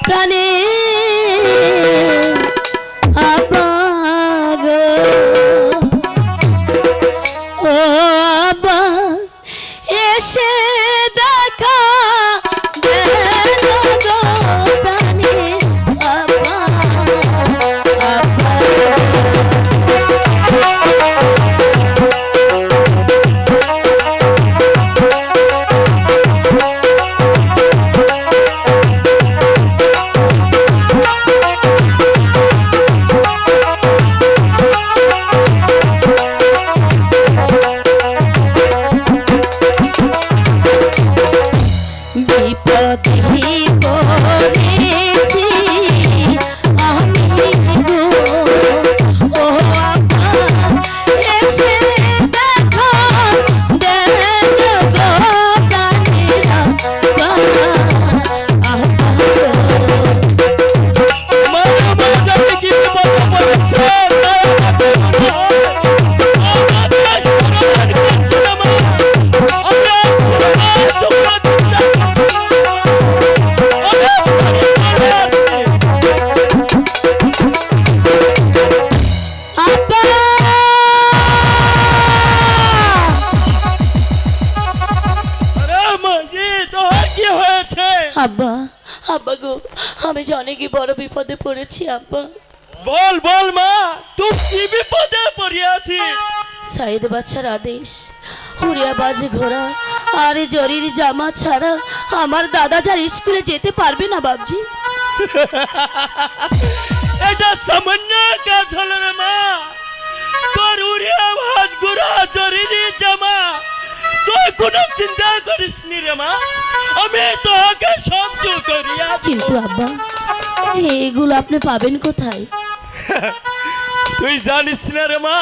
প্রাণে আব্বা গো ও আব্বা এসে দেখা দেন গো প্রাণে আব্বা আব্বা আব্বা আব্বা গো আমি জানি কি বড় বিপদে পড়েছি আব্বা বল বল মা তুই কি বিপদে পড়িয়াছি সাইদ বাচ্চার আদেশ হুরিয়াবাজ ঘোড়া আর জরির জামা ছাড়া আমার দাদা যার স্কুলে যেতে পারবে না বাবজি এটা সামান্য কাজ হলো রে মা তোর হুরিয়াবাজ ঘোড়া জরির জামা তুই কোনো চিন্তা করিস নি রে মা আমি তোকে সহ্য করিয়া কিন্তু আব্বা এগুলো আপনি পাবেন কোথায় তুই জানিস না রে মা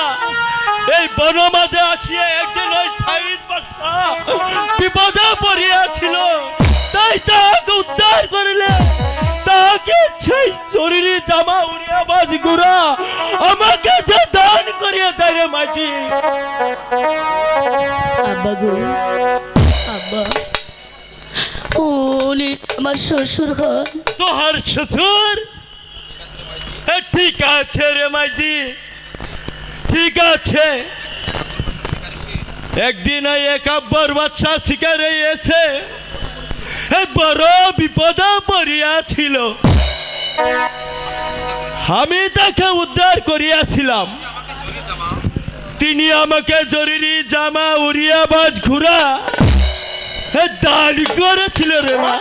এই বন মাঝে আসিয়া একদিন ওই সাইদ বাচ্চা বিপদে পড়িয়াছিল তাই তাকে উদ্ধার করিলে তাকে সেই জরুরি জামা উড়িয়াবাজ গুড়া আমাকে যে দান করিয়া যায় রে মাঝি আব্বা গো আব্বা উনি আমার শ্বশুর হন তোহার শ্বশুর ঠিক আছে রে মাঝি ঠিক আছে একদিন এক আব্বার বাচ্চা শিকারে এসে বড় বিপদে পড়িয়াছিল আমি তাকে উদ্ধার করিয়াছিলাম তিনি আমাকে জরুরি জামা উড়িয়াবাজ ঘোড়া দান করেছিল রে মা